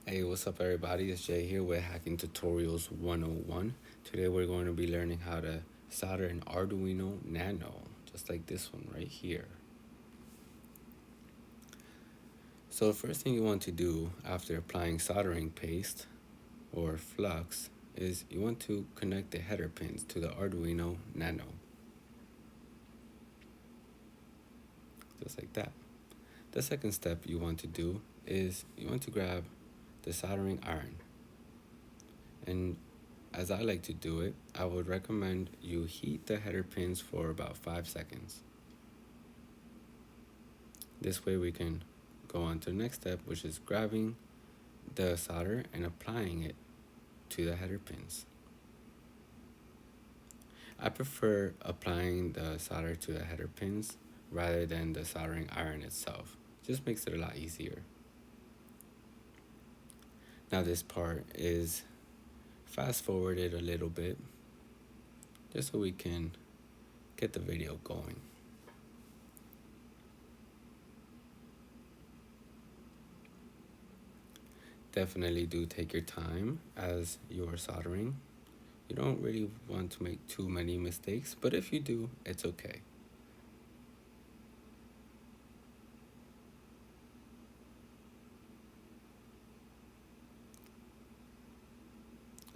Hey, what's up, everybody? It's Jay here with Hacking Tutorials 101. Today, we're going to be learning how to solder an Arduino Nano, just like this one right here. So, the first thing you want to do after applying soldering paste or flux is you want to connect the header pins to the Arduino Nano, just like that. The second step you want to do is you want to grab the soldering iron. And as I like to do it, I would recommend you heat the header pins for about 5 seconds. This way we can go on to the next step, which is grabbing the solder and applying it to the header pins. I prefer applying the solder to the header pins rather than the soldering iron itself. Just makes it a lot easier. Now this part is fast forwarded a little bit just so we can get the video going. Definitely do take your time as you are soldering. You don't really want to make too many mistakes, but if you do, it's okay.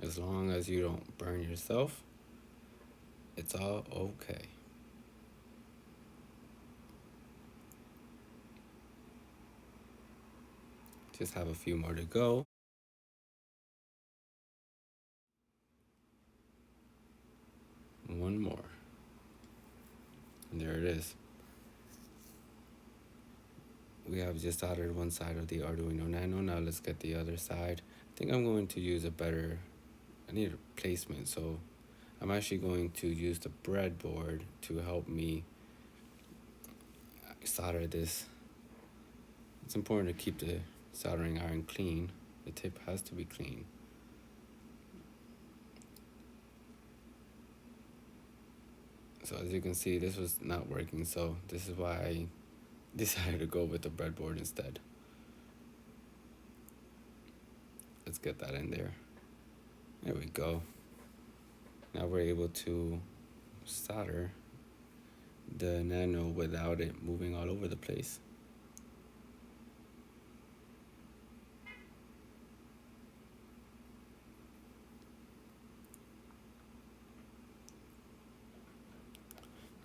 As long as you don't burn yourself, it's all okay. Just have a few more to go. One more. And there it is. We have just soldered one side of the Arduino Nano. Now let's get the other side. I think I'm going to use I need a placement, so I'm actually going to use the breadboard to help me solder this. It's important to keep the soldering iron clean. The tip has to be clean. So as you can see, this was not working, so this is why I decided to go with the breadboard instead. Let's get that in there. There we go. Now we're able to solder the Nano without it moving all over the place.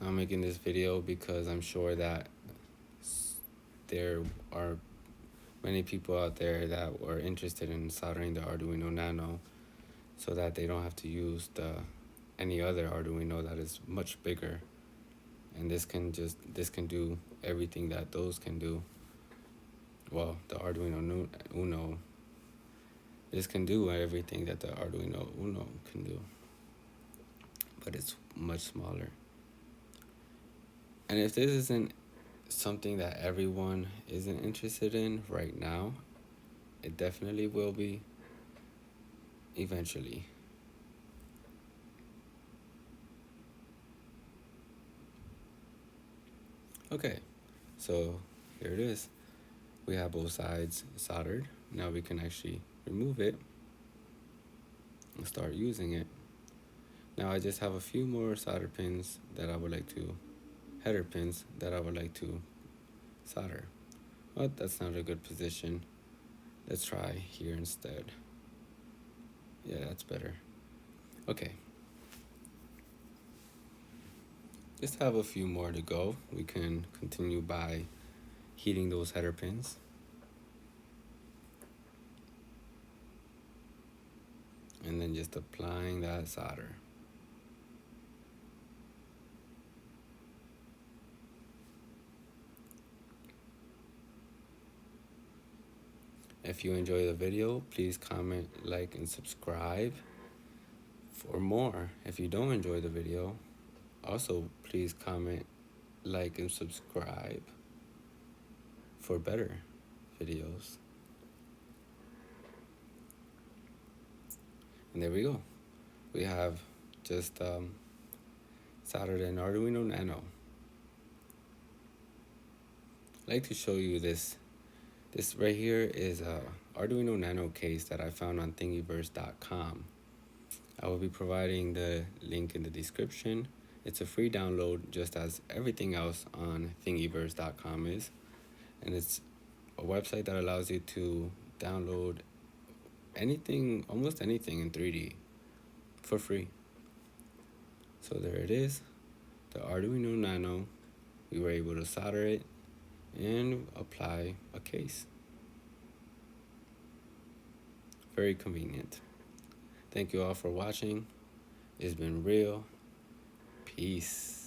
I'm making this video because I'm sure that there are many people out there that are interested in soldering the Arduino Nano so that they don't have to use any other Arduino that is much bigger. And this can do everything that those can do. Well, the Arduino Uno, this can do everything that the Arduino Uno can do, but it's much smaller. And if this isn't something that everyone isn't interested in right now, it definitely will be eventually. Okay, so here it is. We have both sides soldered. Now we can actually remove it and start using it. Now I just have a few more solder pins that I would like to, header pins that I would like to solder. But that's not a good position. Let's try here instead. Yeah, that's better. Okay. Just have a few more to go. We can continue by heating those header pins. And then just applying that solder. If you enjoy the video, please comment, like, and subscribe for more. If you don't enjoy the video, also please comment, like, and subscribe for better videos. And there we go. We have just soldered an Arduino Nano. I'd like to show you this This right here is a Arduino Nano case that I found on thingiverse.com. I will be providing the link in the description. It's a free download, just as everything else on thingiverse.com is. And it's a website that allows you to download anything, almost anything in 3D for free. So there it is, the Arduino Nano. We were able to solder it and apply a case. Very convenient. Thank you all for watching. It's been real. Peace.